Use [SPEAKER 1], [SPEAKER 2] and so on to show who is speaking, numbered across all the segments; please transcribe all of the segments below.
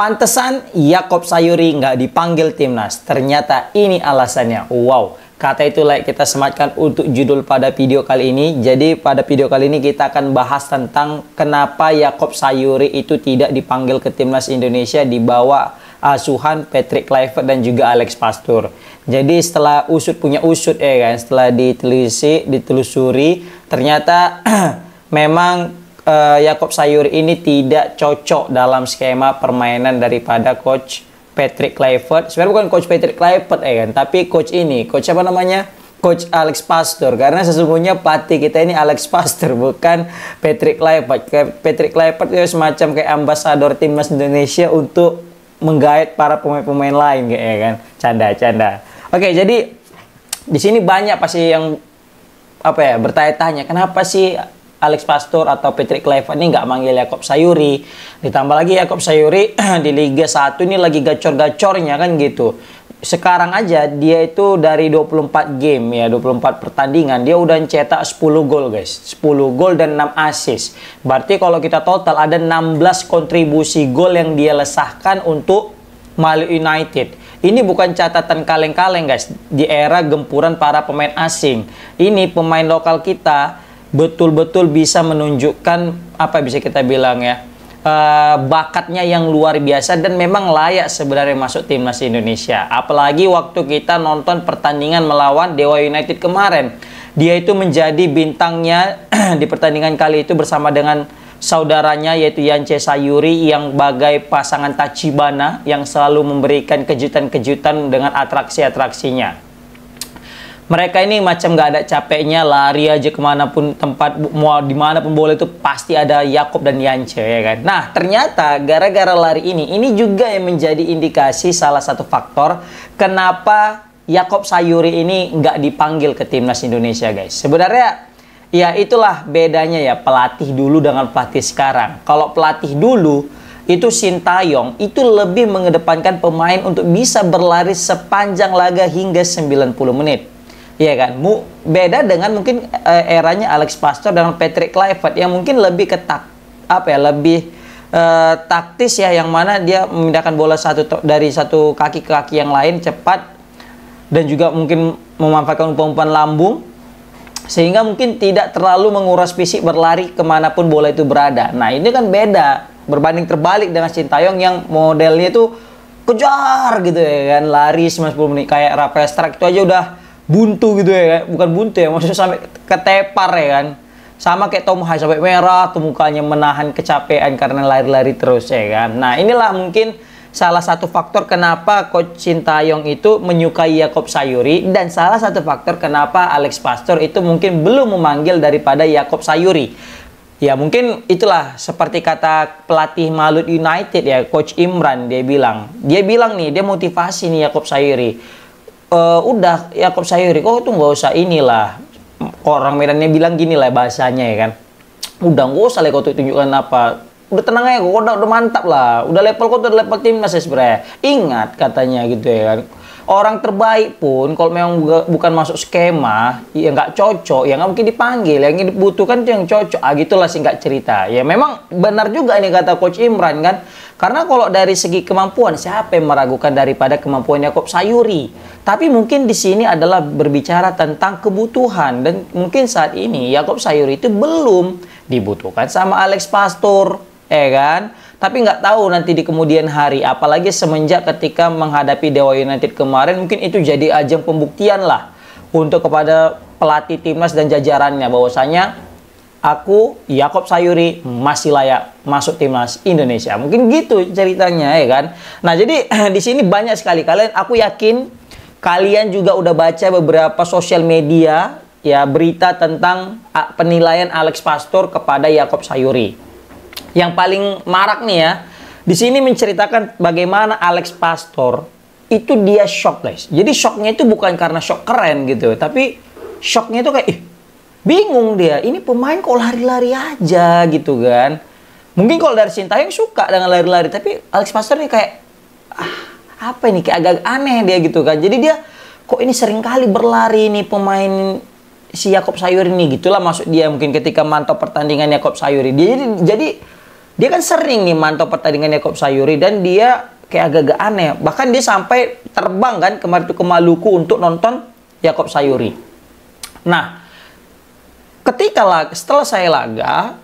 [SPEAKER 1] Pantesan Yakob Sayuri nggak dipanggil timnas. Ternyata ini alasannya. Wow, kata itu kita sematkan untuk judul pada video kali ini. Jadi pada video kali ini kita akan bahas tentang kenapa Yakob Sayuri itu tidak dipanggil ke timnas Indonesia di bawah asuhan Patrick Kluivert dan juga Alex Pastoor. Jadi setelah punya usut ya kan, setelah ditelusuri, ternyata memang Yakob Sayuri ini tidak cocok dalam skema permainan daripada coach Patrick Kluivert. Sebenarnya bukan coach Patrick Kluivert ya kan, tapi coach apa namanya? Coach Alex Pastoor. Karena sesungguhnya pelatih kita ini Alex Pastoor, bukan Patrick Kluivert. Patrick Kluivert itu semacam kayak ambasador timnas Indonesia untuk menggait para pemain-pemain lain ya kan. Canda. Oke, jadi di sini banyak pasti yang bertanya-tanya, kenapa sih Alex Pastoor atau Patrick Kluivert ini nggak manggil Yakob Sayuri? Ditambah lagi Yakob Sayuri di Liga 1 ini lagi gacor-gacornya kan gitu. Sekarang aja dia itu dari 24 game ya, 24 pertandingan dia udah cetak 10 gol guys. 10 gol dan 6 assist. Berarti kalau kita total ada 16 kontribusi gol yang dia lesahkan untuk Malu United. Ini bukan catatan kaleng-kaleng guys. Di era gempuran para pemain asing, ini pemain lokal kita betul-betul bisa menunjukkan bisa kita bilang ya, bakatnya yang luar biasa dan memang layak sebenarnya masuk timnas Indonesia. Apalagi waktu kita nonton pertandingan melawan Dewa United kemarin, dia itu menjadi bintangnya di pertandingan kali itu bersama dengan saudaranya yaitu Yance Sayuri yang bagai pasangan Tachibana yang selalu memberikan kejutan-kejutan dengan atraksi-atraksinya. Mereka ini macam gak ada capeknya, lari aja kemanapun tempat, mau dimanapun bola itu pasti ada Yakob dan Yance ya kan. Nah ternyata gara-gara lari ini juga yang menjadi indikasi salah satu faktor kenapa Yakob Sayuri ini nggak dipanggil ke timnas Indonesia guys. Sebenarnya ya itulah bedanya ya pelatih dulu dengan pelatih sekarang. Kalau pelatih dulu itu Sintayong itu lebih mengedepankan pemain untuk bisa berlari sepanjang laga hingga 90 menit. Iya kan, beda dengan mungkin eranya Alex Pastoor dan Patrick Kluivert yang mungkin lebih lebih taktis ya, yang mana dia memindahkan bola dari satu kaki ke kaki yang lain cepat dan juga mungkin memanfaatkan umpan lambung sehingga mungkin tidak terlalu menguras fisik berlari kemanapun bola itu berada. Nah ini kan beda, berbanding terbalik dengan Sintayong yang modelnya itu kejar gitu ya kan, lari 90 menit kayak Rafael Struijk itu aja udah buntu gitu ya, bukan buntu ya, maksudnya sampai ketepar ya kan. Sama kayak Tom Hai sampai merah tuh mukanya menahan kecapean karena lari-lari terus ya kan. Nah inilah mungkin salah satu faktor kenapa Coach Sintayong itu menyukai Yakob Sayuri, dan salah satu faktor kenapa Alex Pastoor itu mungkin belum memanggil daripada Yakob Sayuri. Ya mungkin itulah seperti kata pelatih Malut United ya, Coach Imran, dia bilang nih, dia motivasi nih Yakob Sayuri. Udah Yakob Sayuri kok itu nggak usah inilah, orang Medannya bilang gini lah bahasanya ya kan, udah nggak usah lah kau tunjukkan apa, udah tenang aja kok, udah mantap lah, udah level kau udah level timnas ya sebenarnya, ingat katanya gitu ya kan. Orang terbaik pun kalau memang bukan masuk skema ya nggak cocok ya nggak mungkin dipanggil, yang dibutuhkan itu yang cocok. Gitulah singkat cerita. Ya memang benar juga ini kata Coach Imran kan, karena kalau dari segi kemampuan siapa yang meragukan daripada kemampuan Yakob Sayuri. Tapi mungkin di sini adalah berbicara tentang kebutuhan, dan mungkin saat ini Yakob Sayuri itu belum dibutuhkan sama Alex Pastoor ya kan. Tapi nggak tahu nanti di kemudian hari, apalagi semenjak ketika menghadapi Dewa United kemarin, mungkin itu jadi ajang pembuktian lah untuk kepada pelatih timnas dan jajarannya bahwasanya aku Yakob Sayuri masih layak masuk timnas Indonesia. Mungkin gitu ceritanya ya kan. Nah jadi di sini banyak sekali aku yakin kalian juga udah baca beberapa sosial media ya, berita tentang penilaian Alex Pastoor kepada Yakob Sayuri. Yang paling marak nih ya, di sini menceritakan bagaimana Alex Pastoor itu dia shock guys. Jadi shocknya itu bukan karena shock keren gitu, tapi shocknya itu kayak bingung dia. Ini pemain kok lari-lari aja gitu kan. Mungkin kalau dari Sintayong suka dengan lari-lari, tapi Alex Pastoor ini kayak apa ini, kayak agak aneh dia gitu kan. Jadi dia kok ini sering kali berlari nih pemain si Yakob Sayuri ini, gitulah maksud dia mungkin ketika mantau pertandingan Yakob Sayuri. Dia jadi dia kan sering nih mantau pertandingan Yaakob Sayuri dan dia kayak agak-agak aneh. Bahkan dia sampai terbang kan kemarin itu ke Maluku untuk nonton Yaakob Sayuri. Nah, setelah saya laga,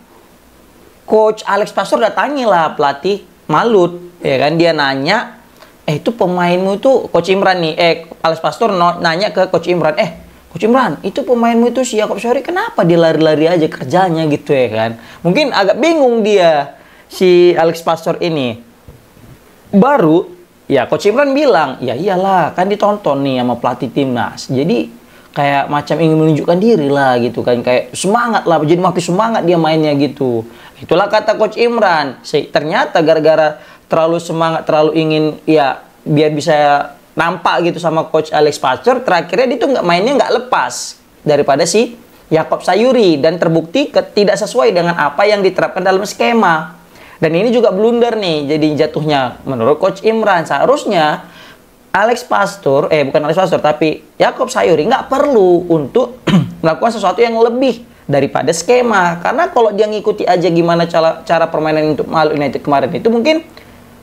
[SPEAKER 1] Coach Alex Pastor datangilah pelatih Malut, ya kan, dia nanya, itu pemainmu itu Coach Imran nih, Alex Pastor nanya ke Coach Imran, Coach Imran, itu pemainmu itu si Yaakob Sayuri kenapa dia lari-lari aja kerjanya gitu ya kan. Mungkin agak bingung dia, si Alex Pastor ini. Baru, ya Coach Imran bilang, ya iyalah, kan ditonton nih sama pelatih timnas. Jadi, kayak macam ingin menunjukkan diri lah gitu kan. Kayak semangat lah, jadi makin semangat dia mainnya gitu. Itulah kata Coach Imran. Ternyata gara-gara terlalu semangat, terlalu ingin, ya biar bisa nampak gitu sama Coach Alex Pastor, terakhirnya dia tuh mainnya nggak lepas daripada si Yaakob Sayuri. Dan terbukti tidak sesuai dengan apa yang diterapkan dalam skema. Dan ini juga blunder nih, jadi jatuhnya menurut Coach Imran. Seharusnya Alex Pastor, bukan Alex Pastor, tapi Yaakob Sayuri nggak perlu untuk melakukan sesuatu yang lebih daripada skema. Karena kalau dia ngikuti aja gimana cara permainan untuk Malut United kemarin itu, mungkin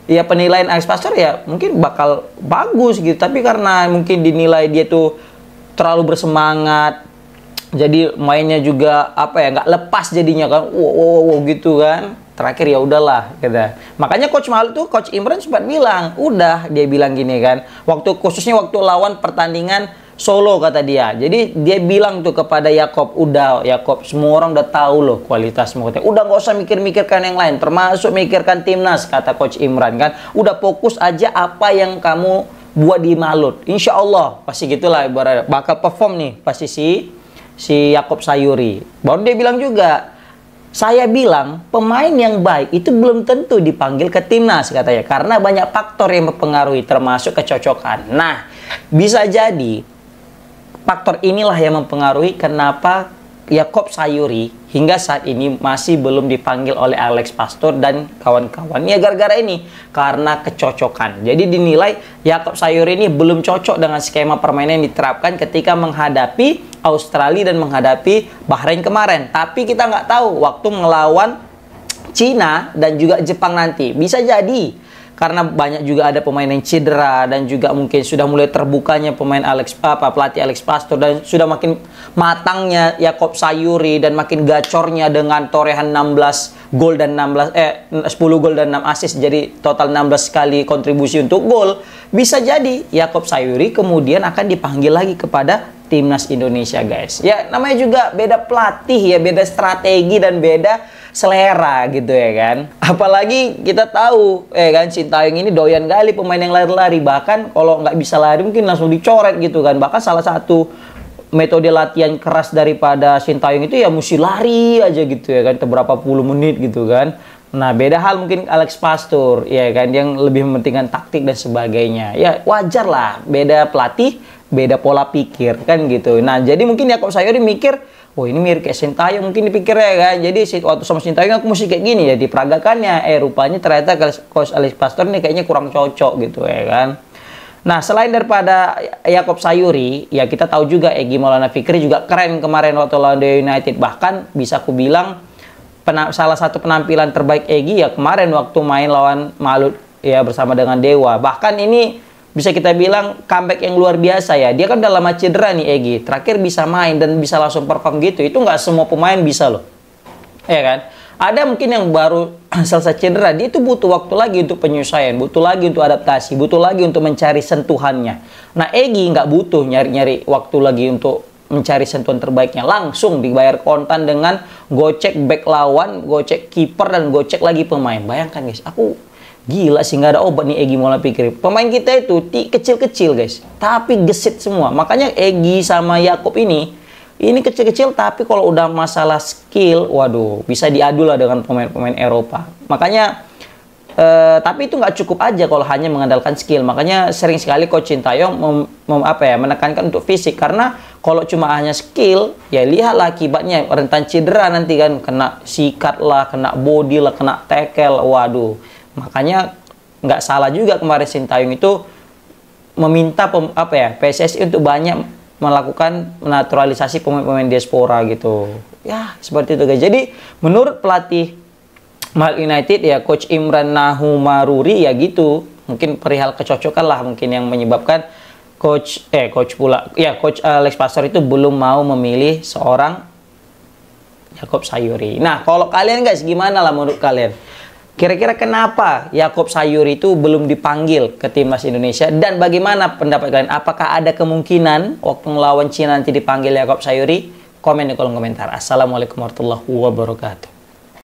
[SPEAKER 1] ya penilaian Alex Pastor ya mungkin bakal bagus gitu. Tapi karena mungkin dinilai dia tuh terlalu bersemangat, jadi mainnya juga nggak lepas jadinya kan, wow gitu kan. Terakhir ya udahlah gitu. Makanya Coach Malut tuh, Coach Imran sempat bilang, dia bilang gini kan, khususnya waktu lawan pertandingan Solo kata dia. Jadi dia bilang tuh kepada Yaakob, udah Yaakob, semua orang udah tahu loh kualitasmu. Udah nggak usah mikir-mikirkan yang lain, termasuk mikirkan timnas, kata Coach Imran kan. Udah fokus aja apa yang kamu buat di Malut. Insya Allah pasti gitulah, bakal perform nih pasti si Yaakob Sayuri. Baru dia bilang juga, saya bilang pemain yang baik itu belum tentu dipanggil ke timnas katanya, karena banyak faktor yang mempengaruhi termasuk kecocokan. Nah, bisa jadi faktor inilah yang mempengaruhi kenapa Yaakob Sayuri hingga saat ini masih belum dipanggil oleh Alex Pastor dan kawan-kawan. Ya gara-gara ini, karena kecocokan. Jadi dinilai Yaakob Sayuri ini belum cocok dengan skema permainan yang diterapkan ketika menghadapi Australia dan menghadapi Bahrain kemarin. Tapi kita nggak tahu waktu melawan Cina dan juga Jepang nanti. Bisa jadi karena banyak juga ada pemain yang cedera dan juga mungkin sudah mulai terbukanya pelatih Alex Pastor dan sudah makin matangnya Yaakob Sayuri dan makin gacornya dengan torehan 10 gol dan 6 assist, jadi total 16 kali kontribusi untuk gol. Bisa jadi Yaakob Sayuri kemudian akan dipanggil lagi kepada timnas Indonesia, guys. Ya namanya juga beda pelatih ya, beda strategi dan beda selera gitu ya kan. Apalagi kita tahu kan Sintayong ini doyan kali pemain yang lari-lari, bahkan kalau nggak bisa lari mungkin langsung dicoret gitu kan. Bahkan salah satu metode latihan keras daripada Sintayong itu ya mesti lari aja gitu ya kan, beberapa puluh menit gitu kan. Nah beda hal mungkin Alex Pastor ya kan, yang lebih mementingkan taktik dan sebagainya. Ya wajar lah, beda pelatih, beda pola pikir kan gitu. Nah jadi mungkin Yaakob Sayuri mikir, oh ini mirip kayak Sintayong mungkin dipikirnya kan. Jadi waktu sama Sintayong aku mesti kayak gini ya diperagakannya. Rupanya ternyata Coach Alex Pastor ini kayaknya kurang cocok gitu ya kan. Nah selain daripada Yaakob Sayuri, ya kita tahu juga Egy Maulana Fikri juga keren kemarin waktu lawan Dewa United. Bahkan bisa aku bilang salah satu penampilan terbaik Egy ya kemarin waktu main lawan Malut ya bersama dengan Dewa. Bahkan ini bisa kita bilang comeback yang luar biasa ya. Dia kan udah lama cedera nih Egy. Terakhir bisa main dan bisa langsung perform gitu. Itu nggak semua pemain bisa loh. Ya kan? Ada mungkin yang baru selesai cedera. Dia itu butuh waktu lagi untuk penyesuaian. Butuh lagi untuk adaptasi. Butuh lagi untuk mencari sentuhannya. Nah Egy nggak butuh nyari-nyari waktu lagi untuk mencari sentuhan terbaiknya. Langsung dibayar kontan dengan gocek back lawan, gocek kiper, dan gocek lagi pemain. Bayangkan guys, aku gila sih, nggak ada obat nih Egy Maulana Fikri. Pemain kita itu kecil-kecil guys, tapi gesit semua. Makanya Egy sama Yaakob ini kecil-kecil, tapi kalau udah masalah skill, waduh, bisa diadu lah dengan pemain-pemain Eropa. Makanya, tapi itu nggak cukup aja kalau hanya mengandalkan skill. Makanya sering sekali Coach Sintayong menekankan untuk fisik. Karena kalau cuma hanya skill, ya lihatlah akibatnya, rentan cedera nanti kan, kena sikat lah, kena body lah, kena tackle, waduh. Makanya nggak salah juga kemarin Sintayong itu meminta PSSI untuk banyak melakukan naturalisasi pemain-pemain diaspora gitu. Ya seperti itu guys. Jadi menurut pelatih Mal United ya Coach Imran Nahumaruri ya gitu. Mungkin perihal kecocokan lah mungkin yang menyebabkan Coach Alex Pastor itu belum mau memilih seorang Yakob Sayuri. Nah, kalau kalian guys, gimana lah menurut kalian? Kira-kira kenapa Yakob Sayuri itu belum dipanggil ke timnas Indonesia? Dan bagaimana pendapat kalian? Apakah ada kemungkinan waktu melawan Cina nanti dipanggil Yakob Sayuri? Komen di kolom komentar. Assalamualaikum warahmatullahi wabarakatuh.